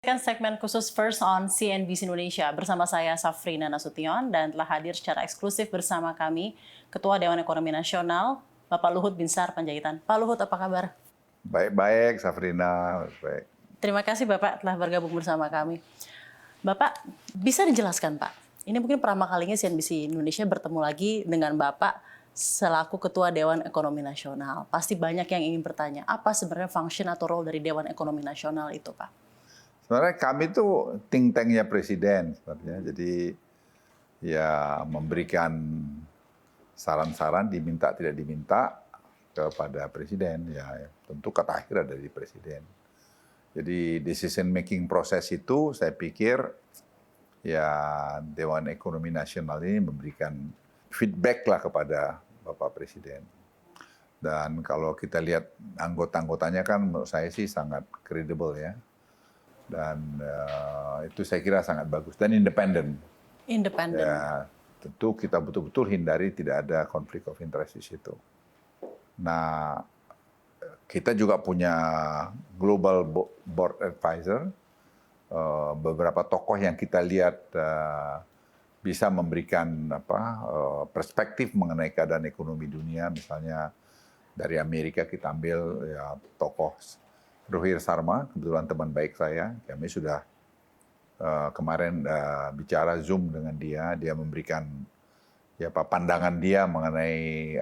Segmen khusus First on CNBC Indonesia bersama saya Safrina Nasution dan telah hadir secara eksklusif bersama kami Ketua Dewan Ekonomi Nasional Bapak Luhut Binsar Panjaitan. Pak Luhut, apa kabar? Baik-baik, Safrina. Baik. Terima kasih Bapak telah bergabung bersama kami. Bapak, bisa dijelaskan Pak, ini mungkin pertama kalinya CNBC Indonesia bertemu lagi dengan Bapak selaku Ketua Dewan Ekonomi Nasional. Pasti banyak yang ingin bertanya, apa sebenarnya function atau role dari Dewan Ekonomi Nasional itu Pak? Sebenarnya kami itu think tank-nya presiden sebenarnya. Jadi ya memberikan saran-saran diminta tidak diminta kepada presiden. Ya tentu kata akhir ada di presiden. Jadi decision making proses itu saya pikir ya Dewan Ekonomi Nasional ini memberikan feedback lah kepada Bapak Presiden. Dan kalau kita lihat anggota-anggotanya kan menurut saya sih sangat kredibel ya. Dan itu saya kira sangat bagus dan independen. Independen. Ya, tentu kita betul-betul hindari tidak ada konflik of interest di situ. Nah, kita juga punya global board advisor, beberapa tokoh yang kita lihat bisa memberikan perspektif mengenai keadaan ekonomi dunia, misalnya dari Amerika kita ambil ya tokoh Rohir Sarma, kebetulan teman baik saya. Kami sudah kemarin bicara Zoom dengan dia. Dia memberikan ya pandangan dia mengenai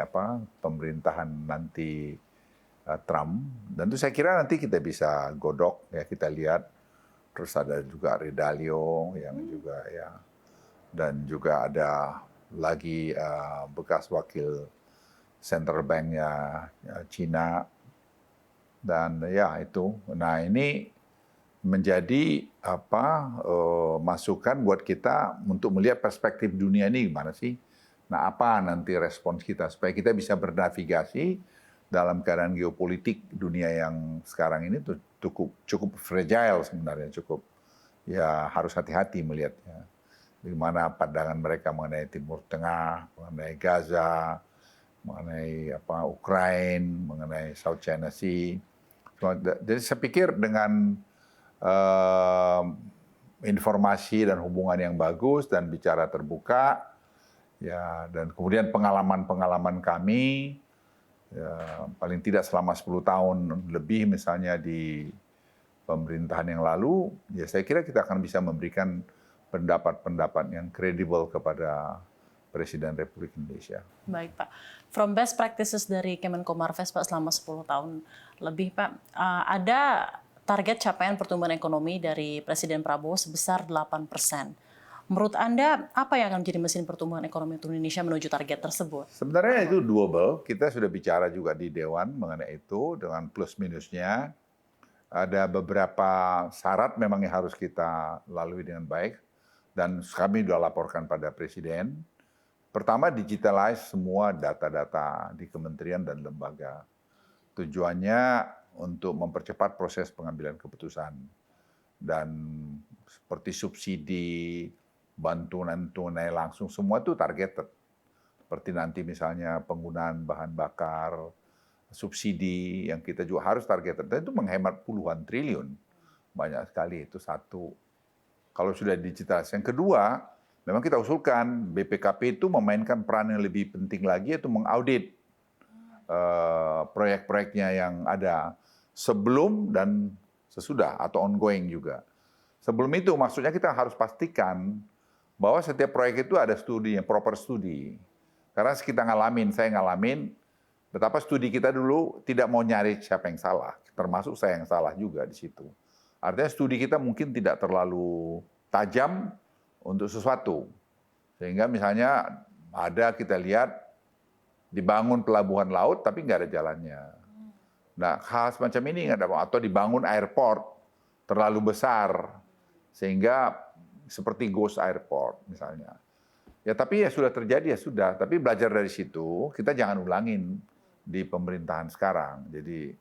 pemerintahan nanti Trump. Dan itu saya kira nanti kita bisa godok ya, kita lihat. Terus ada juga Redalio yang juga ya, dan juga ada lagi bekas wakil Central Bank-nya Cina. Dan ya itu, nah ini menjadi masukan buat kita untuk melihat perspektif dunia ini gimana sih. Nah apa nanti respons kita supaya kita bisa bernavigasi dalam keadaan geopolitik dunia yang sekarang ini tuh cukup fragile sebenarnya, cukup ya harus hati-hati melihatnya. Bagaimana pandangan mereka mengenai Timur Tengah, mengenai Gaza, mengenai Ukraina, mengenai South China Sea. Jadi saya pikir dengan informasi dan hubungan yang bagus dan bicara terbuka, ya dan kemudian pengalaman-pengalaman kami, ya, paling tidak selama 10 tahun lebih misalnya di pemerintahan yang lalu, ya saya kira kita akan bisa memberikan pendapat-pendapat yang kredibel kepada Presiden Republik Indonesia. Baik Pak, from best practices dari Kemenko Marves Pak selama 10 tahun lebih Pak, ada target capaian pertumbuhan ekonomi dari Presiden Prabowo sebesar 8%. Menurut Anda, apa yang akan menjadi mesin pertumbuhan ekonomi Indonesia menuju target tersebut? Sebenarnya itu doable, kita sudah bicara juga di Dewan mengenai itu dengan plus minusnya. Ada beberapa syarat memang yang harus kita lalui dengan baik dan kami sudah laporkan pada Presiden. Pertama, digitalize semua data-data di kementerian dan lembaga. Tujuannya untuk mempercepat proses pengambilan keputusan. Dan seperti subsidi, bantuan tunai langsung, semua itu targeted. Seperti nanti misalnya penggunaan bahan bakar, subsidi yang kita juga harus targeted. Dan itu menghemat puluhan triliun. Banyak sekali, itu satu. Kalau sudah digitalize. Yang kedua, memang kita usulkan BPKP itu memainkan peran yang lebih penting lagi, yaitu mengaudit proyek-proyeknya yang ada sebelum dan sesudah atau ongoing juga. Sebelum itu maksudnya kita harus pastikan bahwa setiap proyek itu ada studi, yang proper studi. Karena kita saya ngalamin betapa studi kita dulu tidak mau nyari siapa yang salah, termasuk saya yang salah juga di situ. Artinya studi kita mungkin tidak terlalu tajam untuk sesuatu. Sehingga misalnya ada kita lihat dibangun pelabuhan laut tapi nggak ada jalannya. Nah hal semacam ini nggak ada, atau dibangun airport terlalu besar sehingga seperti ghost airport misalnya. Ya tapi ya sudah terjadi ya sudah, tapi belajar dari situ kita jangan ulangin di pemerintahan sekarang. Jadi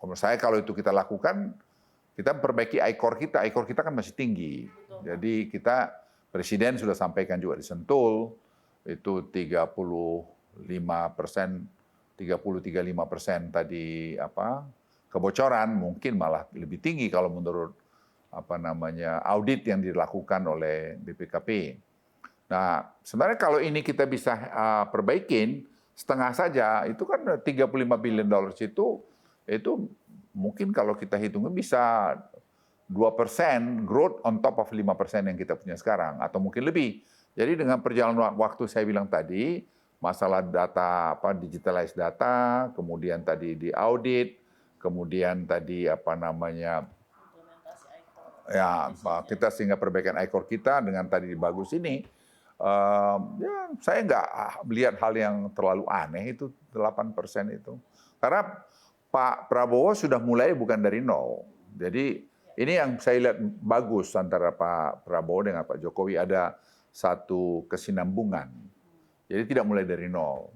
menurut saya kalau itu kita lakukan, kita perbaiki ICOR kita kan masih tinggi. Jadi kita, Presiden sudah sampaikan juga di Sentul, itu 35% tadi kebocoran, mungkin malah lebih tinggi kalau menurut audit yang dilakukan oleh BPKP. Nah, sebenarnya kalau ini kita bisa perbaikin setengah saja, itu kan 35 billion dollars itu mungkin kalau kita hitungnya bisa 2% growth on top of 5% yang kita punya sekarang, atau mungkin lebih. Jadi dengan perjalanan waktu saya bilang tadi, masalah data, digitalize data, kemudian tadi di audit, kemudian tadi ya kita sehingga perbaikan ICOR kita dengan tadi bagus ini, ya saya nggak melihat hal yang terlalu aneh itu 8% itu. Karena Pak Prabowo sudah mulai bukan dari nol. Jadi ini yang saya lihat bagus antara Pak Prabowo dengan Pak Jokowi, ada satu kesinambungan. Jadi tidak mulai dari nol.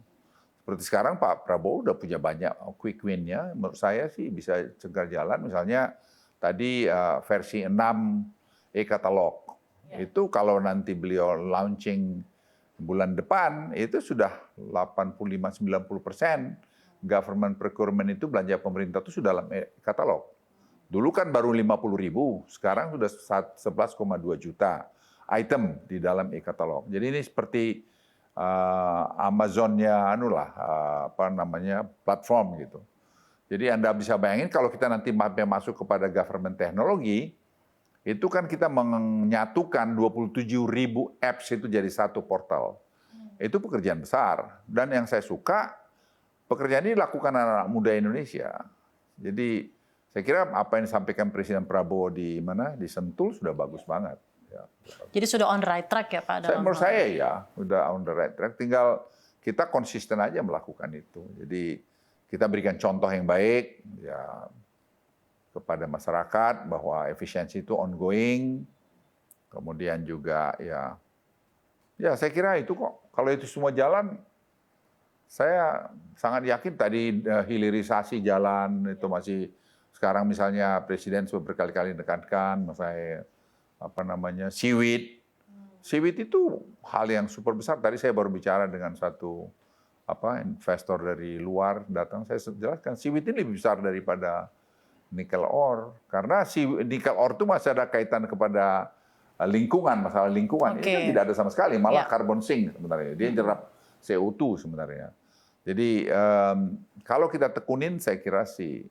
Seperti sekarang Pak Prabowo udah punya banyak quick win-nya. Menurut saya sih bisa cegar jalan. Misalnya tadi versi 6 e-katalog. Itu kalau nanti beliau launching bulan depan, itu sudah 85-90% government procurement itu, belanja pemerintah itu sudah dalam e-katalog. Dulu kan baru 50.000, sekarang sudah 11,2 juta item di dalam e-katalog. Jadi ini seperti Amazonnya platform gitu. Jadi Anda bisa bayangin kalau kita nanti masuk kepada government teknologi, itu kan kita menyatukan 27.000 apps itu jadi satu portal. Itu pekerjaan besar. Dan yang saya suka, pekerjaan ini dilakukan anak-anak muda Indonesia. Jadi saya kira apa yang disampaikan Presiden Prabowo di Sentul sudah bagus banget. Ya. Jadi sudah on the right track ya Pak? Menurut saya ya, sudah on the right track. Tinggal kita konsisten aja melakukan itu. Jadi kita berikan contoh yang baik ya kepada masyarakat bahwa efisiensi itu ongoing. Kemudian juga ya saya kira itu kok. Kalau itu semua jalan, saya sangat yakin tadi hilirisasi jalan itu masih sekarang misalnya Presiden sudah berkali-kali menekankan masalah seaweed. Seaweed itu hal yang super besar. Tadi saya baru bicara dengan satu investor dari luar datang, saya jelaskan seaweed ini lebih besar daripada nikel ore, karena nikel ore itu masih ada kaitan kepada lingkungan, masalah lingkungan. Ini kan tidak ada sama sekali, malah carbon sink sebenarnya. Dia nyerap CO2 sebenarnya. Jadi kalau kita tekunin, saya kira sih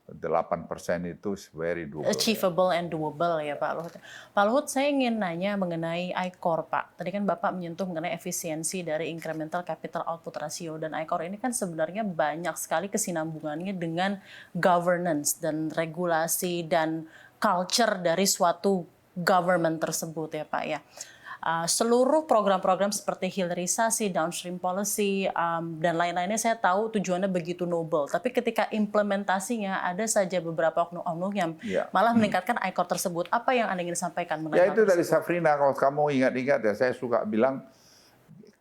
8% itu very doable. Achievable and doable ya Pak Luhut. Pak Luhut, saya ingin nanya mengenai ICOR Pak. Tadi kan Bapak menyentuh mengenai efisiensi dari incremental capital output ratio, dan ICOR ini kan sebenarnya banyak sekali kesinambungannya dengan governance dan regulasi dan culture dari suatu government tersebut ya Pak ya. Seluruh program-program seperti hilirisasi, downstream policy, dan lain-lainnya saya tahu tujuannya begitu noble. Tapi ketika implementasinya ada saja beberapa oknum-oknum yang malah meningkatkan ICOR tersebut. Apa yang Anda ingin sampaikan mengenai itu dari Safrina, kalau kamu ingat-ingat ya, saya suka bilang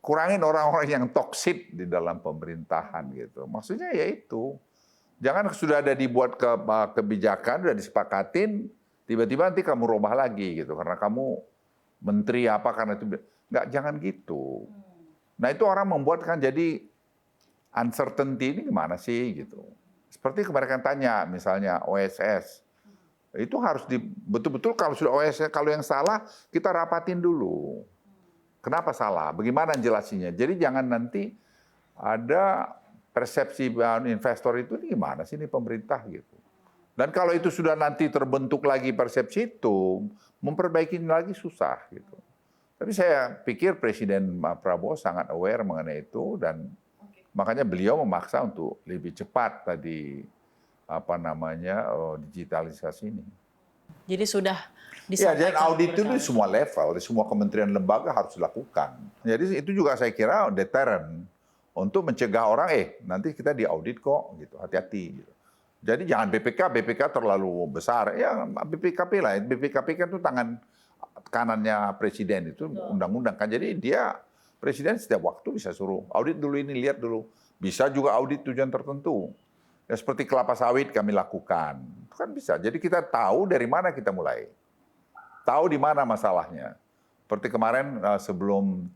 kurangin orang-orang yang toksik di dalam pemerintahan gitu. Maksudnya ya itu. Jangan sudah ada dibuat kebijakan, sudah disepakatin, tiba-tiba nanti kamu rubah lagi gitu. Karena kamu menteri apa karena itu jangan gitu. Nah itu orang membuat kan jadi uncertainty ini gimana sih gitu. Seperti kemarin tanya misalnya OSS itu harus betul-betul kalau sudah OSS kalau yang salah kita rapatin dulu. Kenapa salah? Bagaimana jelasinnya? Jadi jangan nanti ada persepsi investor itu ini gimana sih ini pemerintah gitu. Dan kalau itu sudah nanti terbentuk lagi persepsi itu, memperbaiki lagi susah gitu. Tapi saya pikir Presiden Prabowo sangat aware mengenai itu dan makanya beliau memaksa untuk lebih cepat tadi digitalisasi ini. Jadi sudah disampaikan. Ya, dan audit itu di semua level, di semua kementerian lembaga harus dilakukan. Jadi itu juga saya kira deterrent untuk mencegah orang nanti kita diaudit kok gitu, hati-hati gitu. Jadi jangan BPK terlalu besar. Ya BPKP lah, BPKP kan itu tangan kanannya presiden itu undang-undang kan. Jadi dia presiden setiap waktu bisa suruh audit dulu ini, lihat dulu. Bisa juga audit tujuan tertentu. Ya seperti kelapa sawit kami lakukan. Itu kan bisa. Jadi kita tahu dari mana kita mulai. Tahu di mana masalahnya. Seperti kemarin sebelum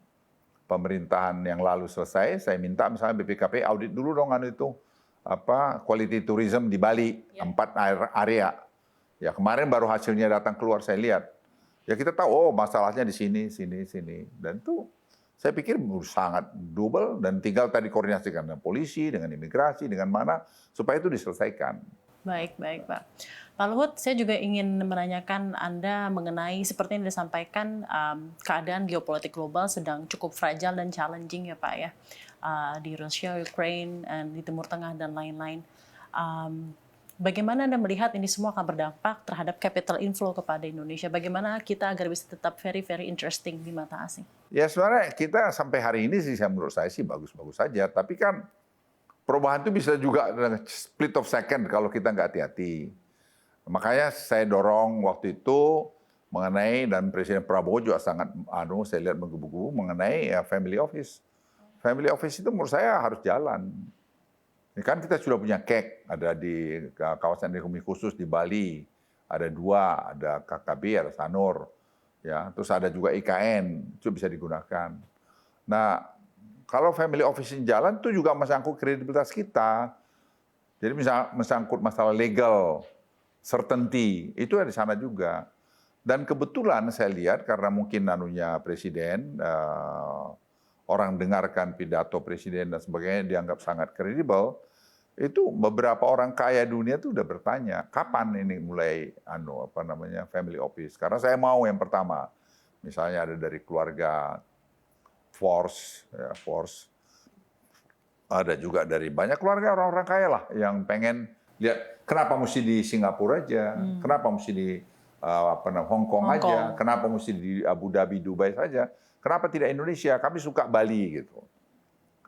pemerintahan yang lalu selesai, saya minta misalnya BPKP audit dulu dong itu quality tourism di Bali, 4 area. Ya kemarin baru hasilnya datang keluar saya lihat. Ya kita tahu oh masalahnya di sini, sini. Dan itu saya pikir sangat double dan tinggal tadi koordinasikan dengan polisi, dengan imigrasi, dengan mana supaya itu diselesaikan. Baik, Pak. Pak Luhut, saya juga ingin menanyakan Anda mengenai seperti yang disampaikan keadaan geopolitik global sedang cukup fragile dan challenging ya Pak ya. Di Rusia, Ukraine, di Timur Tengah dan lain-lain. Bagaimana Anda melihat ini semua akan berdampak terhadap capital inflow kepada Indonesia? Bagaimana kita agar bisa tetap very, very interesting di mata asing? Ya sebenarnya kita sampai hari ini sih menurut saya sih bagus-bagus saja. Tapi kan perubahan itu bisa juga split of second kalau kita nggak hati-hati. Makanya saya dorong waktu itu mengenai, dan Presiden Prabowo juga sangat, saya lihat menggebu-gebu mengenai family office. Family office itu menurut saya harus jalan. Ini kan kita sudah punya KEK, ada di kawasan ekonomi khusus di Bali, ada 2, ada KKB, ada Sanur, ya, terus ada juga IKN, itu bisa digunakan. Nah, kalau family office jalan itu juga menyangkut kredibilitas kita. Jadi menyangkut masalah legal, certainty, itu ada di sana juga. Dan kebetulan saya lihat karena mungkin Presiden, orang dengarkan pidato Presiden dan sebagainya dianggap sangat kredibel, itu beberapa orang kaya dunia itu udah bertanya, kapan ini mulai family office? Karena saya mau yang pertama, misalnya ada dari keluarga Force, ada juga dari banyak keluarga orang-orang kaya lah yang pengen lihat kenapa mesti di Singapura aja, kenapa mesti di Hong Kong aja, kenapa mesti di Abu Dhabi, Dubai saja, kenapa tidak Indonesia? Kami suka Bali gitu,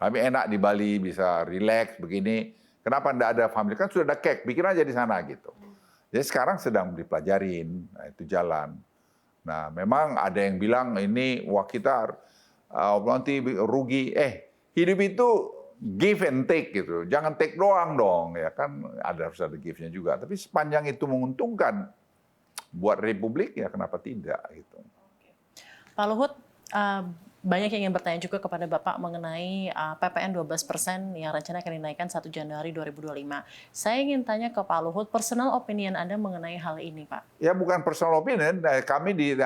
kami enak di Bali bisa relax begini. Kenapa enggak ada family? Kan sudah ada KEK, bikin aja di sana gitu. Jadi sekarang sedang dipelajarin, nah, itu jalan. Nah, memang ada yang bilang ini wah kita nanti rugi. Hidup itu give and take gitu. Jangan take doang dong, ya kan harus ada give-nya juga. Tapi sepanjang itu menguntungkan buat Republik ya kenapa tidak gitu. Pak Luhut, banyak yang ingin bertanya juga kepada Bapak mengenai PPN 12% yang rencana akan dinaikkan 1 Januari 2025. Saya ingin tanya ke Pak Luhut, personal opinion Anda mengenai hal ini, Pak? Ya bukan personal opinion, kami di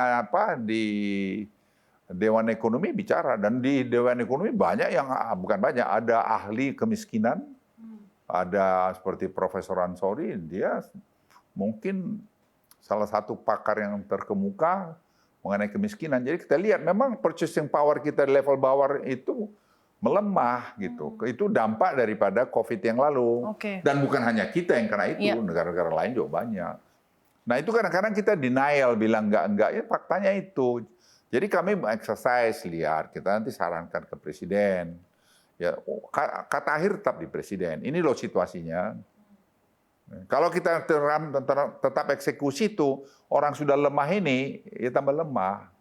Dewan Ekonomi bicara, dan di Dewan Ekonomi banyak yang bukan banyak, ada ahli kemiskinan, ada seperti Profesor Ansori, dia mungkin salah satu pakar yang terkemuka mengenai kemiskinan. Jadi kita lihat memang purchasing power kita di level bawah itu melemah gitu. Itu dampak daripada COVID yang lalu. Dan bukan hanya kita yang kena itu, negara-negara lain juga banyak. Nah itu kadang-kadang kita denial, bilang enggak, ya faktanya itu. Jadi kami exercise, lihat, kita nanti sarankan ke Presiden. Ya, kata akhir tetap di Presiden. Ini loh situasinya. Kalau kita tetap eksekusi itu, orang sudah lemah ini, ya tambah lemah.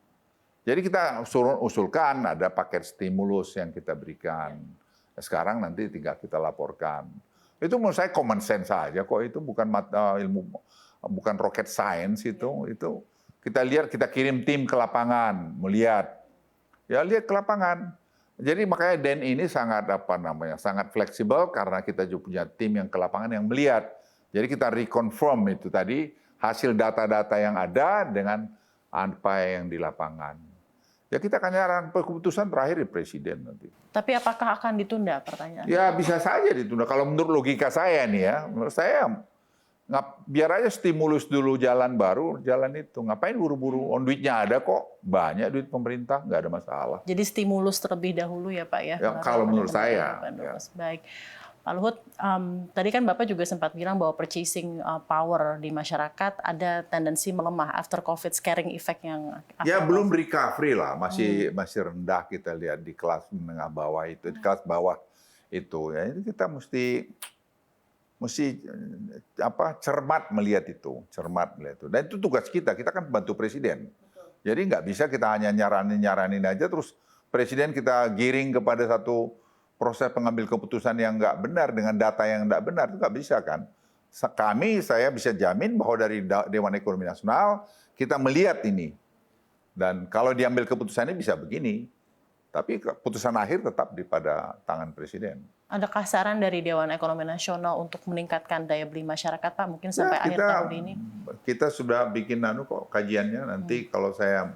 Jadi kita usulkan ada paket stimulus yang kita berikan. Sekarang nanti tinggal kita laporkan. Itu menurut saya common sense saja kok, itu bukan ilmu, bukan rocket science itu. Itu kita lihat, kita kirim tim ke lapangan, melihat. Ya lihat ke lapangan. Jadi makanya DEN ini sangat sangat fleksibel karena kita juga punya tim yang ke lapangan yang melihat. Jadi kita reconfirm itu tadi hasil data-data yang ada dengan apa yang di lapangan. Ya kita akan nyarang keputusan terakhir di Presiden nanti. Tapi apakah akan ditunda pertanyaan? Ya bisa saja ditunda. Kalau menurut logika saya nih ya, menurut saya biar aja stimulus dulu jalan baru, jalan itu. Ngapain buru-buru? Duitnya ada kok, banyak duit pemerintah, nggak ada masalah. Jadi stimulus terlebih dahulu ya Pak ya? Ya kalau menurut saya. Ya. Baik. Pak Luhut, tadi kan Bapak juga sempat bilang bahwa purchasing power di masyarakat ada tendensi melemah after COVID scaring effect yang... Ya belum recovery lah, masih rendah kita lihat di kelas menengah bawah itu, di kelas bawah itu. Ya itu kita mesti cermat melihat itu, Dan itu tugas kita kan bantu Presiden. Jadi nggak bisa kita hanya nyaranin aja terus Presiden kita giring kepada satu proses pengambil keputusan yang nggak benar dengan data yang nggak benar, itu nggak bisa kan. Saya bisa jamin bahwa dari Dewan Ekonomi Nasional kita melihat ini. Dan kalau diambil keputusannya bisa begini. Tapi keputusan akhir tetap pada tangan Presiden. Adakah saran dari Dewan Ekonomi Nasional untuk meningkatkan daya beli masyarakat, Pak? Mungkin sampai akhir tahun ini? Kita sudah bikin kok kajiannya. Nanti kalau saya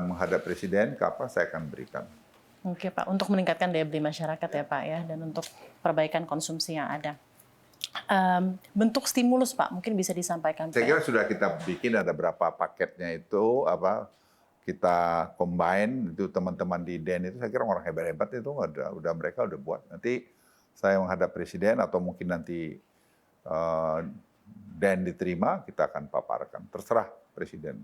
menghadap Presiden, kapan saya akan berikan. Oke Pak, untuk meningkatkan daya beli masyarakat ya Pak ya, dan untuk perbaikan konsumsi yang ada. Bentuk stimulus Pak, mungkin bisa disampaikan. Saya kira sudah kita bikin ada berapa paketnya itu, kita combine itu teman-teman di DEN itu, saya kira orang hebat-hebat itu udah mereka udah buat. Nanti saya menghadap Presiden atau mungkin nanti DEN diterima, kita akan paparkan. Terserah Presiden.